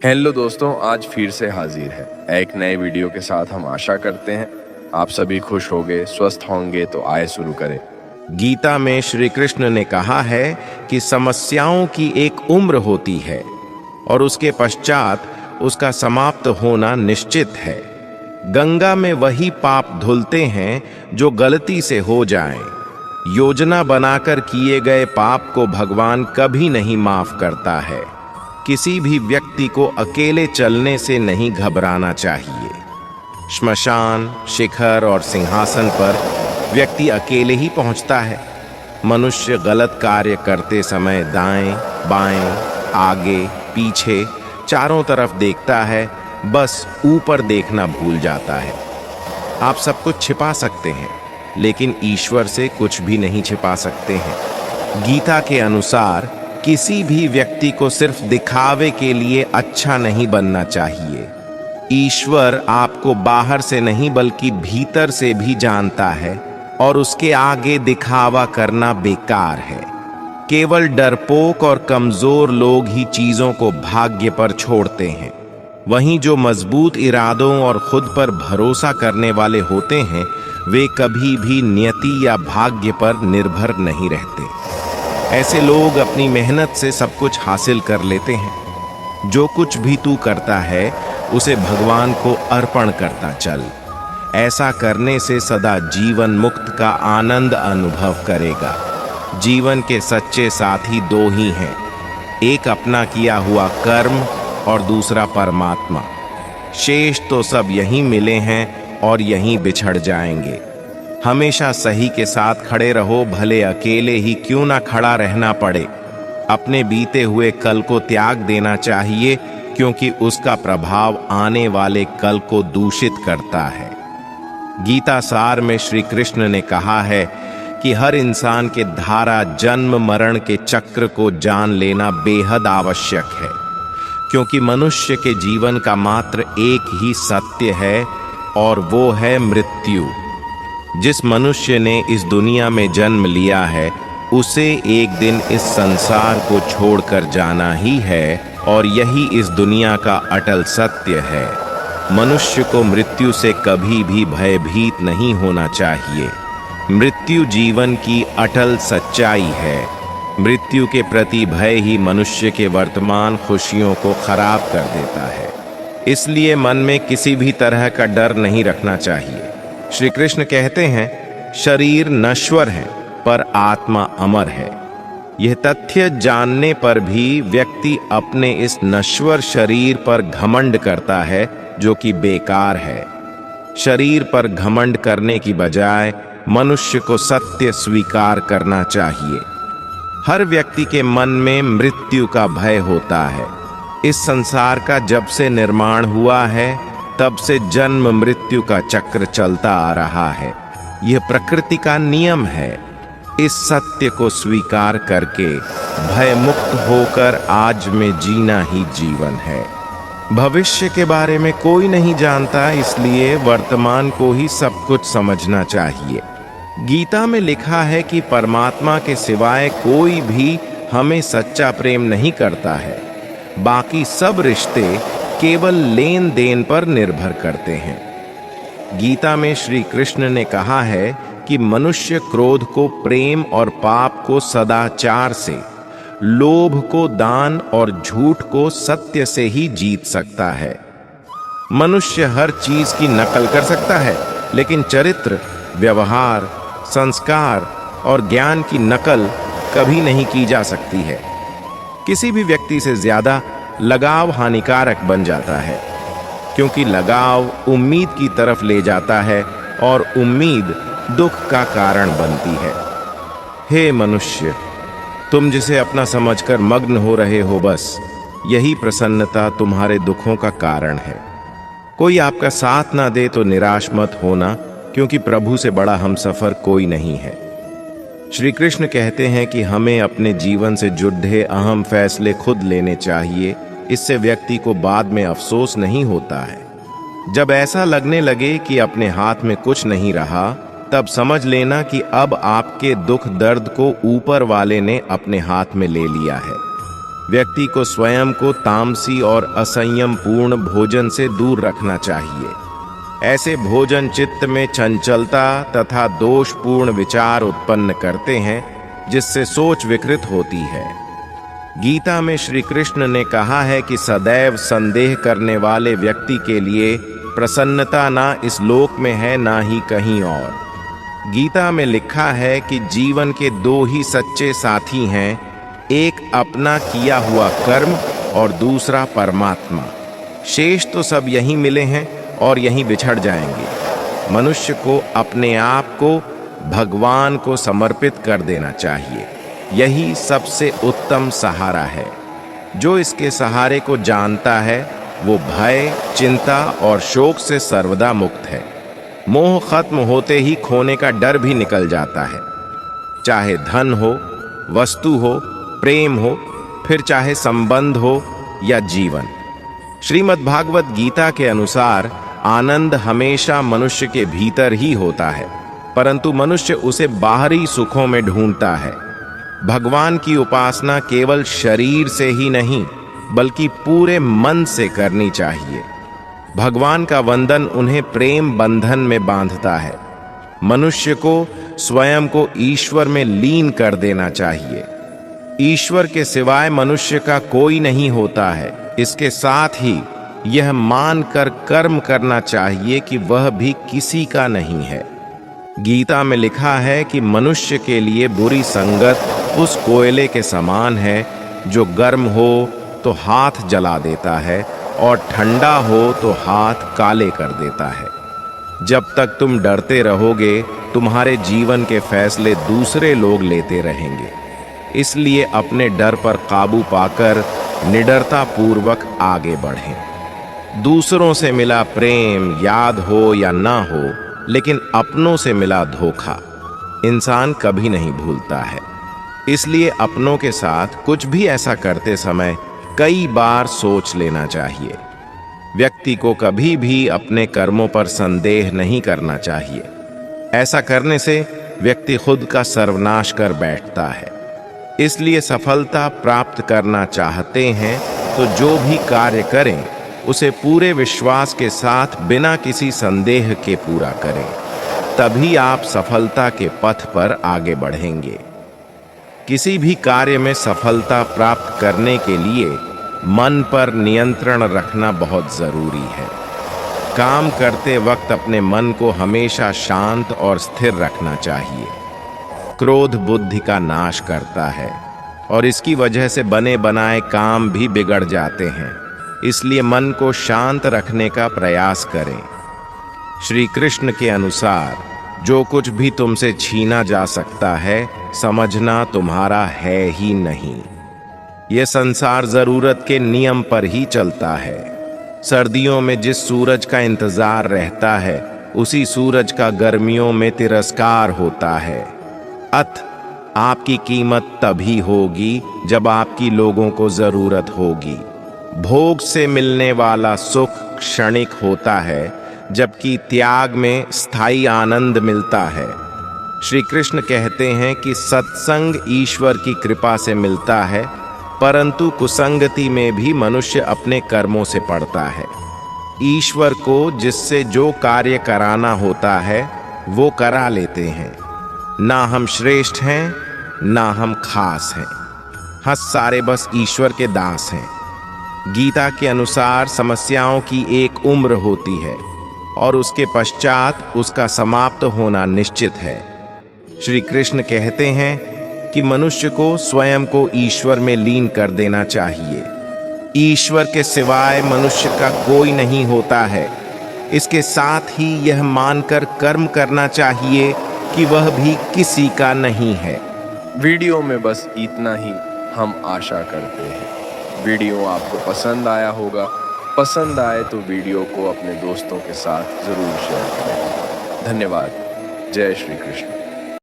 Hello दोस्तों, आज फिर से हाजिर है एक नए वीडियो के साथ। हम आशा करते हैं आप सभी खुश होंगे, स्वस्थ होंगे। तो आए शुरू करें। गीता में श्री कृष्ण ने कहा है कि समस्याओं की एक उम्र होती है और उसके पश्चात उसका समाप्त होना निश्चित है। गंगा में वही पाप धुलते हैं जो गलती से हो जाएं। योजना बनाकर किए गए पाप को भगवान कभी नहीं माफ करता है। किसी भी व्यक्ति को अकेले चलने से नहीं घबराना चाहिए। श्मशान, शिखर और सिंहासन पर व्यक्ति अकेले ही पहुंचता है। मनुष्य गलत कार्य करते समय दाएं, बाएं, आगे, पीछे, चारों तरफ देखता है, बस ऊपर देखना भूल जाता है। आप सब कुछ छिपा सकते हैं, लेकिन ईश्वर से कुछ भी नहीं छिपा सकते हैं। गीता के अनुसार किसी भी व्यक्ति को सिर्फ दिखावे के लिए अच्छा नहीं बनना चाहिए। ईश्वर आपको बाहर से नहीं बल्कि भीतर से भी जानता है और उसके आगे दिखावा करना बेकार है। केवल डरपोक और कमजोर लोग ही चीजों को भाग्य पर छोड़ते हैं। वहीं जो मजबूत इरादों और खुद पर भरोसा करने वाले होते हैं, वे कभी भी नियति या भाग्य पर निर्भर नहीं रहते। ऐसे लोग अपनी मेहनत से सब कुछ हासिल कर लेते हैं। जो कुछ भी तू करता है उसे भगवान को अर्पण करता चल। ऐसा करने से सदा जीवन मुक्त का आनंद अनुभव करेगा। जीवन के सच्चे साथी दो ही हैं, एक अपना किया हुआ कर्म और दूसरा परमात्मा। शेष तो सब यहीं मिले हैं और यहीं बिछड़ जाएंगे। हमेशा सही के साथ खड़े रहो, भले अकेले ही क्यों ना खड़ा रहना पड़े। अपने बीते हुए कल को त्याग देना चाहिए, क्योंकि उसका प्रभाव आने वाले कल को दूषित करता है। गीता सार में श्री कृष्ण ने कहा है कि हर इंसान के धारा जन्म मरण के चक्र को जान लेना बेहद आवश्यक है, क्योंकि मनुष्य के जीवन का मात्र एक ही सत्य है और वो है मृत्यु। जिस मनुष्य ने इस दुनिया में जन्म लिया है, उसे एक दिन इस संसार को छोड़कर जाना ही है और यही इस दुनिया का अटल सत्य है। मनुष्य को मृत्यु से कभी भी भयभीत नहीं होना चाहिए। मृत्यु जीवन की अटल सच्चाई है। मृत्यु के प्रति भय ही मनुष्य के वर्तमान खुशियों को खराब कर देता है। इसलिए मन में किसी भी तरह का डर नहीं रखना चाहिए। श्री कृष्ण कहते हैं, शरीर नश्वर है पर आत्मा अमर है। यह तथ्य जानने पर भी व्यक्ति अपने इस नश्वर शरीर पर घमंड करता है, जो कि बेकार है। शरीर पर घमंड करने की बजाय मनुष्य को सत्य स्वीकार करना चाहिए। हर व्यक्ति के मन में मृत्यु का भय होता है। इस संसार का जब से निर्माण हुआ है, तब से जन्म मृत्यु का चक्र चलता आ रहा है। यह प्रकृति का नियम है। इस सत्य को स्वीकार करके भय मुक्त होकर आज में जीना ही जीवन है। भविष्य के बारे में कोई नहीं जानता, इसलिए वर्तमान को ही सब कुछ समझना चाहिए। गीता में लिखा है कि परमात्मा के सिवाय कोई भी हमें सच्चा प्रेम नहीं करता है। बाकी सब रिश्ते केवल लेन देन पर निर्भर करते हैं। गीता में श्री कृष्ण ने कहा है कि मनुष्य क्रोध को प्रेम और पाप को सदाचार से, लोभ को दान और झूठ को सत्य से ही जीत सकता है। मनुष्य हर चीज की नकल कर सकता है, लेकिन चरित्र, व्यवहार, संस्कार और ज्ञान की नकल कभी नहीं की जा सकती है। किसी भी व्यक्ति से ज्यादा लगाव हानिकारक बन जाता है, क्योंकि लगाव उम्मीद की तरफ ले जाता है और उम्मीद दुख का कारण बनती है। हे मनुष्य, तुम जिसे अपना समझकर मग्न हो रहे हो, बस यही प्रसन्नता तुम्हारे दुखों का कारण है। कोई आपका साथ ना दे तो निराश मत होना, क्योंकि प्रभु से बड़ा हमसफर कोई नहीं है। श्री कृष्ण कहते हैं कि हमें अपने जीवन से जुड़े अहम फैसले खुद लेने चाहिए। इससे व्यक्ति को बाद में अफसोस नहीं होता है। जब ऐसा लगने लगे कि अपने हाथ में कुछ नहीं रहा, तब समझ लेना कि अब आपके दुख दर्द को ऊपर वाले ने अपने हाथ में ले लिया है। व्यक्ति को स्वयं को तामसी और असंयम पूर्ण भोजन से दूर रखना चाहिए। ऐसे भोजन चित्त में चंचलता तथा दोषपूर्ण विचार उत्पन्न करते हैं, जिससे सोच विकृत होती है। गीता में श्री कृष्ण ने कहा है कि सदैव संदेह करने वाले व्यक्ति के लिए प्रसन्नता ना इस लोक में है ना ही कहीं और। गीता में लिखा है कि जीवन के दो ही सच्चे साथी हैं, एक अपना किया हुआ कर्म और दूसरा परमात्मा। शेष तो सब यहीं मिले हैं और यहीं बिछड़ जाएंगे। मनुष्य को अपने आप को भगवान को समर्पित कर देना चाहिए। यही सबसे उत्तम सहारा है। जो इसके सहारे को जानता है वो भय, चिंता और शोक से सर्वदा मुक्त है। मोह खत्म होते ही खोने का डर भी निकल जाता है। चाहे धन हो, वस्तु हो, प्रेम हो, फिर चाहे संबंध हो या जीवन। श्रीमद् भागवत गीता के अनुसार आनंद हमेशा मनुष्य के भीतर ही होता है, परंतु मनुष्य उसे बाहरी सुखों में ढूंढता है। भगवान की उपासना केवल शरीर से ही नहीं बल्कि पूरे मन से करनी चाहिए। भगवान का वंदन उन्हें प्रेम बंधन में बांधता है। मनुष्य को स्वयं को ईश्वर में लीन कर देना चाहिए। ईश्वर के सिवाय मनुष्य का कोई नहीं होता है। इसके साथ ही यह मानकर कर्म करना चाहिए कि वह भी किसी का नहीं है। गीता में लिखा है कि मनुष्य के लिए बुरी संगत उस कोयले के समान है जो गर्म हो तो हाथ जला देता है और ठंडा हो तो हाथ काले कर देता है। जब तक तुम डरते रहोगे, तुम्हारे जीवन के फैसले दूसरे लोग लेते रहेंगे। इसलिए अपने डर पर काबू पाकर निडरता पूर्वक आगे बढ़ें। दूसरों से मिला प्रेम याद हो या ना हो, लेकिन अपनों से मिला धोखा इंसान कभी नहीं भूलता है। इसलिए अपनों के साथ कुछ भी ऐसा करते समय कई बार सोच लेना चाहिए। व्यक्ति को कभी भी अपने कर्मों पर संदेह नहीं करना चाहिए। ऐसा करने से व्यक्ति खुद का सर्वनाश कर बैठता है। इसलिए सफलता प्राप्त करना चाहते हैं तो जो भी कार्य करें उसे पूरे विश्वास के साथ बिना किसी संदेह के पूरा करें। तभी आप सफलता के पथ पर आगे बढ़ेंगे। किसी भी कार्य में सफलता प्राप्त करने के लिए मन पर नियंत्रण रखना बहुत जरूरी है। काम करते वक्त अपने मन को हमेशा शांत और स्थिर रखना चाहिए। क्रोध बुद्धि का नाश करता है और इसकी वजह से बने बनाए काम भी बिगड़ जाते हैं। इसलिए मन को शांत रखने का प्रयास करें। श्री कृष्ण के अनुसार जो कुछ भी तुमसे छीना जा सकता है, समझना तुम्हारा है ही नहीं। यह संसार जरूरत के नियम पर ही चलता है। सर्दियों में जिस सूरज का इंतजार रहता है, उसी सूरज का गर्मियों में तिरस्कार होता है। अत आपकी कीमत तभी होगी जब आपकी लोगों को जरूरत होगी। भोग से मिलने वाला सुख क्षणिक होता है, जबकि त्याग में स्थायी आनंद मिलता है। श्री कृष्ण कहते हैं कि सत्संग ईश्वर की कृपा से मिलता है, परंतु कुसंगति में भी मनुष्य अपने कर्मों से पड़ता है। ईश्वर को जिससे जो कार्य कराना होता है वो करा लेते हैं। ना हम श्रेष्ठ हैं ना हम खास हैं। हम सारे बस ईश्वर के दास हैं। गीता के अनुसार समस्याओं की एक उम्र होती है और उसके पश्चात उसका समाप्त होना निश्चित है। श्री कृष्ण कहते हैं कि मनुष्य को स्वयं को ईश्वर में लीन कर देना चाहिए। ईश्वर के सिवाय मनुष्य का कोई नहीं होता है। इसके साथ ही यह मानकर कर्म करना चाहिए कि वह भी किसी का नहीं है। वीडियो में बस इतना ही हम आशा करते हैं। वीडियो आपको पसंद आया होगा। पसंद आए तो वीडियो को अपने दोस्तों के साथ ज़रूर शेयर करें। धन्यवाद। जय श्री कृष्ण।